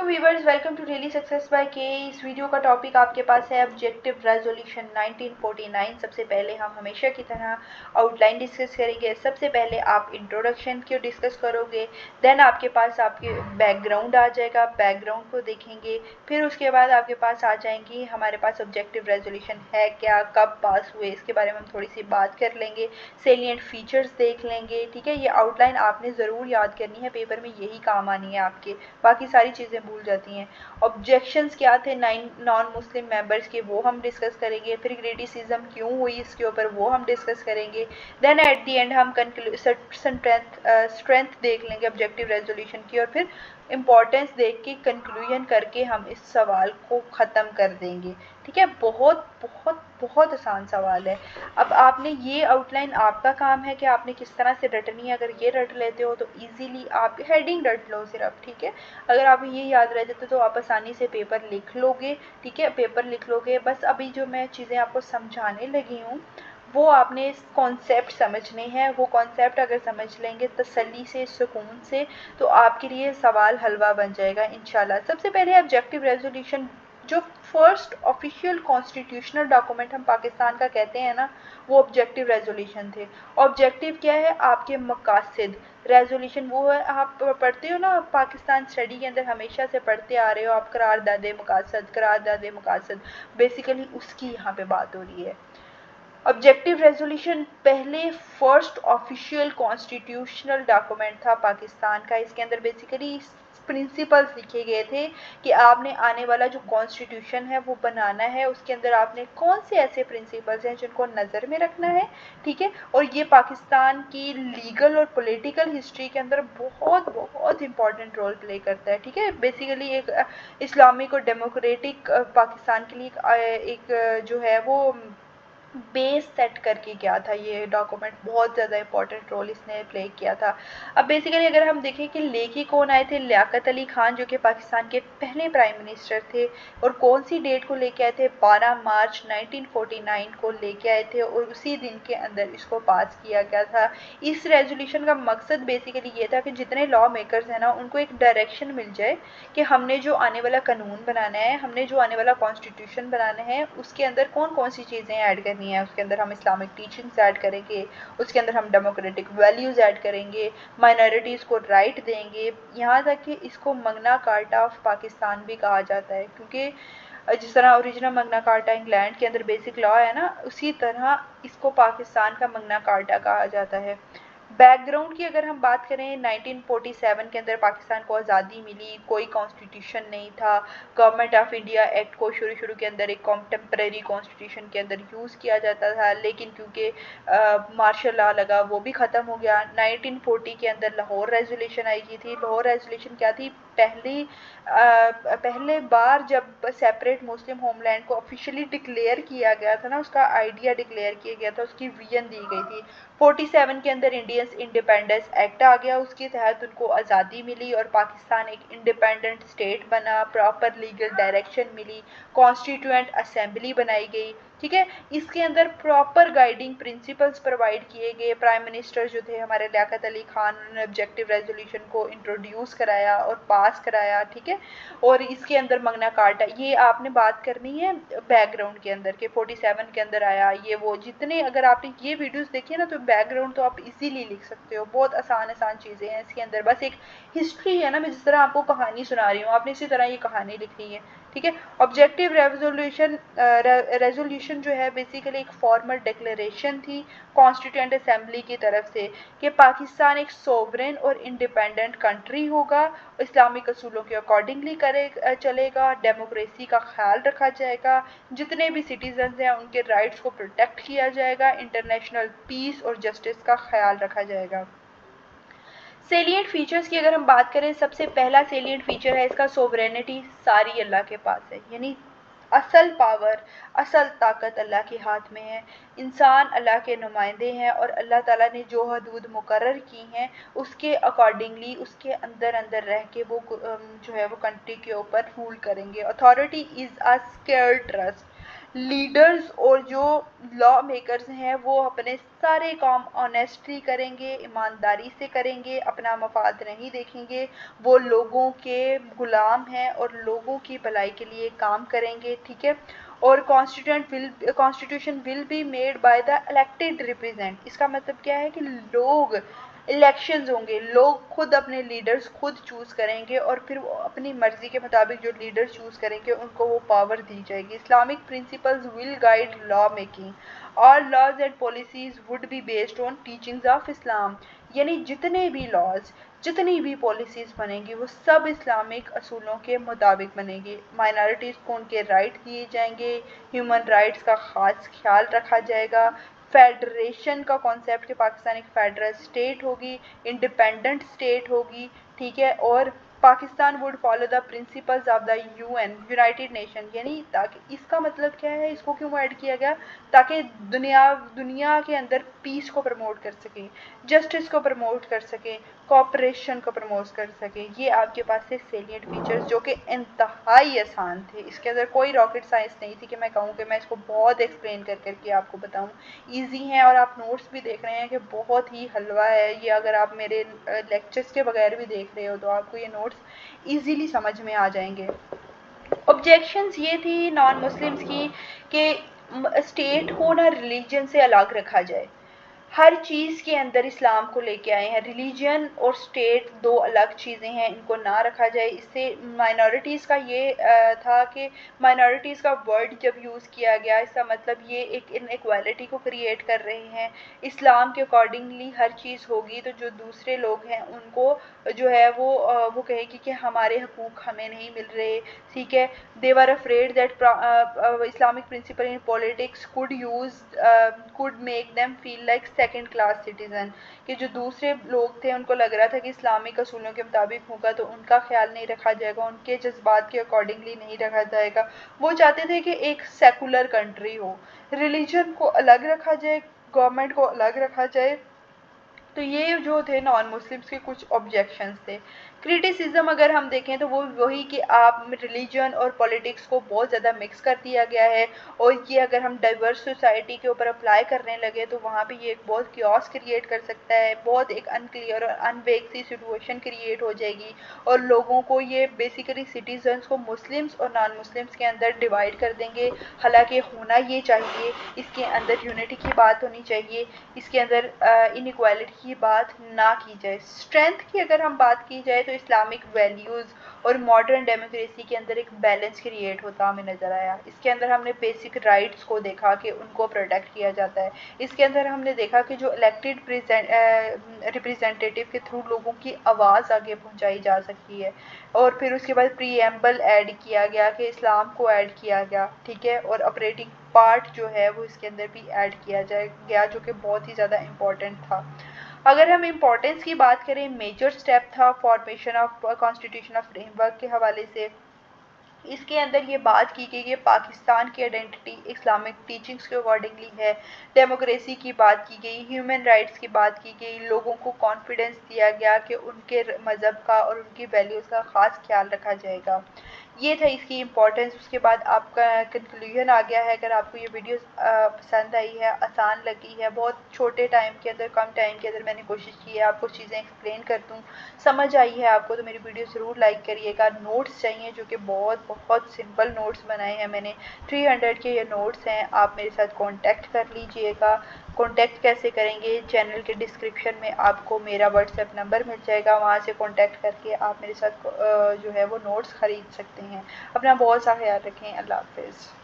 वालेकुम viewers, welcome to daily success by K. इस video का टॉपिक आपके पास है ऑब्जेक्टिव रेजोल्यूशन 1949। सबसे पहले हम हमेशा की तरह आउटलाइन डिस्कस करेंगे। सबसे पहले आप इंट्रोडक्शन को डिस्कस करोगे, देन आपके पास आपके बैकग्राउंड आ जाएगा, बैकग्राउंड को देखेंगे। फिर उसके बाद आपके पास आ जाएंगी हमारे पास ऑब्जेक्टिव रेजोल्यूशन है क्या, कब पास हुए, इसके बारे में हम थोड़ी सी बात कर लेंगे। सेलिएंट फीचर्स देख लेंगे। ठीक है, ये आउटलाइन आपने ज़रूर याद करनी है, पेपर में यही काम आनी है आपके, बाकी सारी चीज़ें भूल जाती हैं। ऑब्जेक्शंस क्या थे नॉन मुस्लिम मेंबर्स के, वो हम डिस्कस करेंगे। फिर क्रिटिसिज्म क्यों हुई इसके ऊपर, वो हम डिस्कस करेंगे। देन एट द एंड हम स्ट्रेंथ देख लेंगे ऑब्जेक्टिव रेजोल्यूशन की, और फिर इम्पोर्टेंस देख के कंक्लूजन करके हम इस सवाल को ख़त्म कर देंगे। ठीक है, बहुत बहुत बहुत आसान सवाल है। अब आपने ये आउटलाइन, आपका काम है कि आपने किस तरह से रटनी है। अगर ये रट लेते हो तो इजीली आप हेडिंग रट लो सिर्फ। ठीक है, अगर आप ये याद रह जाते तो आप आसानी से पेपर लिख लोगे। ठीक है, पेपर लिख लोगे। बस अभी जो मैं चीज़ें आपको समझाने लगी हूँ वो आपने कॉन्सेप्ट समझने हैं। वो कॉन्सेप्ट अगर समझ लेंगे तसल्ली से, सुकून से, तो आपके लिए सवाल हलवा बन जाएगा इंशाल्लाह। सबसे पहले ऑब्जेक्टिव रेजोल्यूशन, जो फर्स्ट ऑफिशियल कॉन्स्टिट्यूशनल डॉक्यूमेंट हम पाकिस्तान का कहते हैं ना, वो ऑब्जेक्टिव रेजोल्यूशन थे। ऑब्जेक्टिव क्या है, आपके मकासद। रेजोल्यूशन वो है, आप पढ़ते हो ना पाकिस्तान स्टडी के अंदर, हमेशा से पढ़ते आ रहे हो आप, करारदादे मकासद, करारदादे मकासद, बेसिकली उसकी यहाँ पे बात हो रही है। ऑब्जेक्टिव रेजोल्यूशन पहले फर्स्ट ऑफिशियल कॉन्स्टिट्यूशनल डॉक्यूमेंट था पाकिस्तान का। इसके अंदर बेसिकली प्रिंसिपल्स लिखे गए थे कि आपने आने वाला जो कॉन्स्टिट्यूशन है वो बनाना है, उसके अंदर आपने कौन से ऐसे प्रिंसिपल्स हैं जिनको नज़र में रखना है। ठीक है, और ये पाकिस्तान की लीगल और पॉलिटिकल हिस्ट्री के अंदर बहुत बहुत इंपॉर्टेंट रोल प्ले करता है। ठीक है, बेसिकली एक इस्लामिक और डेमोक्रेटिक पाकिस्तान के लिए एक जो है वो बेस सेट करके गया था। ये डॉक्यूमेंट बहुत ज़्यादा इंपॉर्टेंट रोल इसने प्ले किया था। अब बेसिकली अगर हम देखें कि लेखी कौन आए थे, लियाकत अली खान, जो कि पाकिस्तान के पहले प्राइम मिनिस्टर थे। और कौन सी डेट को लेके आए थे, 12 मार्च 1949 को लेके आए थे, और उसी दिन के अंदर इसको पास किया गया था। इस रेजोल्यूशन का मकसद बेसिकली ये था कि जितने लॉ मेकर्स हैं ना, उनको एक डायरेक्शन मिल जाए कि हमने जो आने वाला कानून बनाना है, हमने जो आने वाला कॉन्स्टिट्यूशन बनाना है, उसके अंदर कौन कौन सी चीज़ें ऐड करनी है। उसके अंदर हम इस्लामिक टीचिंग्स ऐड करेंगे, उसके अंदर हम डेमोक्रेटिक वैल्यूज़ ऐड करेंगे, माइनॉरिटीज़ को राइट देंगे। यहाँ तक कि इसको मगना कार्टा ऑफ पाकिस्तान भी कहा जाता है, क्योंकि जिस तरह ओरिजिनल मगना कार्टा इंग्लैंड के अंदर बेसिक लॉ है ना, उसी तरह इसको पाकिस्तान का मगना कार्टा कहा जाता है। बैकग्राउंड की अगर हम बात करें, 1947 के अंदर पाकिस्तान को आज़ादी मिली, कोई कॉन्स्टिट्यूशन नहीं था। गवर्नमेंट ऑफ इंडिया एक्ट को शुरू शुरू के अंदर एक कॉन्टेम्प्रेरी कॉन्स्टिट्यूशन के अंदर यूज़ किया जाता था, लेकिन क्योंकि मार्शल लॉ लगा वो भी ख़त्म हो गया। 1940 के अंदर लाहौर रेजोल्यूशन आई की थी। लाहौर रेजोल्यूशन क्या थी, पहले बार जब सेपरेट मुस्लिम होमलैंड को ऑफिशियली डिक्लेयर किया गया था ना, उसका आइडिया डिक्लेयर किया गया था, उसकी विजन दी गई थी। 47 के अंदर इंडियन इंडिपेंडेंस एक्ट आ गया, उसके तहत उनको आज़ादी मिली और पाकिस्तान एक इंडिपेंडेंट स्टेट बना, प्रॉपर लीगल डायरेक्शन मिली, कॉन्स्टिट्यूएंट असेंबली बनाई गई। ठीक है, इसके अंदर प्रॉपर गाइडिंग प्रिंसिपल्स प्रोवाइड किए गए। प्राइम मिनिस्टर जो थे हमारे लियाकत अली खान, उन्होंने ऑब्जेक्टिव रेजोल्यूशन को इंट्रोड्यूस कराया और पास कराया। ठीक है, और इसके अंदर मगना कार्टा, ये आपने बात करनी है बैकग्राउंड के अंदर के 47 के अंदर आया ये वो, जितने अगर आपने ये वीडियोस देखी ना तो बैकग्राउंड तो आप इजीली लिख सकते हो। बहुत आसान आसान चीज़ें हैं इसके अंदर, बस एक हिस्ट्री है ना, मैं जिस तरह आपको कहानी सुना रही हूँ आपने इसी तरह ये कहानी लिखनी है। ठीक है, ऑब्जेक्टिव रेजोल्यूशन जो है बेसिकली एक फॉर्मल डिक्लेरेशन थी कॉन्स्टिट्यूएंट असेंबली की तरफ से कि पाकिस्तान एक सोवरेन और इंडिपेंडेंट कंट्री होगा, इस्लामिक असूलों के अकॉर्डिंगली चलेगा, डेमोक्रेसी का ख्याल रखा जाएगा, जितने भी सिटीजन्स हैं उनके राइट्स को प्रोटेक्ट किया जाएगा, इंटरनेशनल पीस और जस्टिस का ख्याल रखा जाएगा। सेलिएंट फीचर्स की अगर हम बात करें, सबसे पहला सेलिएंट फीचर है इसका सोवरेनिटी, सारी अल्लाह के पास है, यानी असल पावर, असल ताकत अल्लाह के हाथ में है। इंसान अल्लाह के नुमाइंदे हैं और अल्लाह ताला ने जो हदूद मुकर्रर की हैं उसके अकॉर्डिंगली, उसके अंदर अंदर रह के वो जो है वो कंट्री के ऊपर रूल करेंगे। Authority is a square trust, leaders और जो लॉ मेकर्स हैं वो अपने सारे काम ऑनेस्टली करेंगे, ईमानदारी से करेंगे, अपना मफाद नहीं देखेंगे, वो लोगों के गुलाम हैं और लोगों की भलाई के लिए काम करेंगे, ठीक है। और constitution will be made by the elected represent. इसका मतलब क्या है कि लोग, इलेक्शंस होंगे, लोग खुद अपने लीडर्स खुद चूज़ करेंगे और फिर वो अपनी मर्ज़ी के मुताबिक जो लीडर चूज़ करेंगे उनको वो पावर दी जाएगी। Islamic principles will guide law making, all laws and policies would be based on teachings of Islam. यानी जितने भी लॉज, जितनी भी पॉलिसीज़ बनेंगी वो सब इस्लामिक असूलों के मुताबिक बनेगी। माइनॉरिटीज़ को उनके राइट दिए जाएंगे, ह्यूमन राइट्स का ख़ास ख्याल रखा जाएगा, फेडरेशन का कॉन्सेप्ट कि पाकिस्तान एक फेडरल स्टेट होगी, इंडिपेंडेंट स्टेट होगी, ठीक है। और Pakistan would follow the principles of the UN, United nation. यानी ताकि, इसका मतलब क्या है, इसको क्यों ऐड किया गया, ताकि दुनिया के अंदर पीस को प्रमोट कर सकें, जस्टिस को प्रमोट कर सकें, कॉपरेशन को प्रमोट कर सकें। ये आपके पास से सेलिएंट फीचर्स जो कि इंतहाई आसान थे। इसके अंदर कोई रॉकेट साइंस नहीं थी कि मैं कहूँ कि मैं इसको बहुत एक्सप्लेन कर करके आपको बताऊँ। ईजी हैं और आप नोट्स भी देख रहे हैं कि बहुत ही हलवा है ये। अगर आप मेरे लेक्चर्स के बगैर भी देख रहे हो तो आपको ये नोट्स ईजीली समझ में आ जाएंगे। ऑब्जेक्शंस ये थी नॉन मुस्लिम्स की कि स्टेट को ना रिलीजन से अलग रखा जाए। हर चीज़ के अंदर इस्लाम को लेके आए हैं। रिलीजन और स्टेट दो अलग चीज़ें हैं, इनको ना रखा जाए। इससे माइनॉरिटीज़ का ये था कि माइनॉरिटीज़ का वर्ड जब यूज़ किया गया, इसका मतलब ये एक इनइक्वालिटी को क्रिएट कर रहे हैं। इस्लाम के अकॉर्डिंगली हर चीज़ होगी तो जो दूसरे लोग हैं उनको जो है वो कहेगी कि हमारे हकूक़ हमें नहीं मिल रहे, ठीक है। they were afraid that Islamic principle in politics could make them feel like second class citizen। कि जो दूसरे लोग थे उनको लग रहा था कि इस्लामिक असूलों के मुताबिक होगा तो उनका ख्याल नहीं रखा जाएगा, उनके जज्बात के अकॉर्डिंगली नहीं रखा जाएगा। वो चाहते थे कि एक सेकुलर कंट्री हो, रिलीजन को अलग रखा जाए, गवर्नमेंट को अलग रखा जाए। तो ये जो थे नॉन मुस्लिम्स के कुछ ऑब्जेक्शंस थे। क्रिटिसिज्म अगर हम देखें तो वो वही कि आप रिलीजन और पॉलिटिक्स को बहुत ज़्यादा मिक्स कर दिया गया है और ये अगर हम डाइवर्स सोसाइटी के ऊपर अप्लाई करने लगे तो वहाँ पे ये एक बहुत क्योस क्रिएट कर सकता है, बहुत एक अनक्लियर और अनवेग सी सिचुएशन क्रिएट हो जाएगी और लोगों को ये बेसिकली सिटीजन्स को मुस्लिम्स और नॉन मुस्लिम्स के अंदर डिवाइड कर देंगे। हालांकि होना ये चाहिए, इसके अंदर यूनिटी की बात होनी चाहिए, इसके अंदर इनइक्वालिटी की बात ना की जाए। स्ट्रेंथ की अगर हम बात की जाए तो इस्लामिक वैल्यूज़ और मॉडर्न डेमोक्रेसी के अंदर एक बैलेंस क्रिएट होता हमें नज़र आया। इसके अंदर हमने बेसिक राइट्स को देखा कि उनको प्रोटेक्ट किया जाता है। इसके अंदर हमने देखा कि जो इलेक्टेड रिप्रेजेंटेटिव के थ्रू लोगों की आवाज़ आगे पहुंचाई जा सकती है। और फिर उसके बाद प्रीएम्बल ऐड किया गया कि इस्लाम को ऐड किया गया, ठीक है। और ऑपरेटिंग पार्ट जो है वो इसके अंदर भी ऐड किया गया जो कि बहुत ही ज़्यादा इम्पॉर्टेंट था। अगर हम इम्पोर्टेंस की बात करें, मेजर स्टेप था formation of constitution of framework के हवाले से। इसके अंदर ये बात की गई कि पाकिस्तान की आइडेंटिटी इस्लामिक टीचिंग्स के अकॉर्डिंगली है, डेमोक्रेसी की बात की गई, ह्यूमन राइट्स की बात की गई, लोगों को कॉन्फिडेंस दिया गया कि उनके मज़हब का और उनकी वैल्यूज़ का ख़ास ख्याल रखा जाएगा। ये था इसकी इम्पोर्टेंस। उसके बाद आपका कंक्लूजन आ गया है। अगर आपको ये वीडियो पसंद आई है, आसान लगी है, बहुत छोटे टाइम के अंदर, कम टाइम के अंदर मैंने कोशिश की है आपको चीज़ें एक्सप्लेन कर दूँ, समझ आई है आपको, तो मेरी वीडियो ज़रूर लाइक करिएगा। नोट्स चाहिए जो कि बहुत बहुत सिंपल नोट्स बनाए हैं मैंने, 300 के ये नोट्स हैं। आप मेरे साथ कांटेक्ट कर लीजिएगा। कांटेक्ट कैसे करेंगे, चैनल के डिस्क्रिप्शन में आपको मेरा व्हाट्सएप नंबर मिल जाएगा, वहाँ से कांटेक्ट करके आप मेरे साथ जो है वो नोट्स ख़रीद सकते हैं। अपना बहुत सा ख्याल रखें। अल्लाह हाफ़िज़।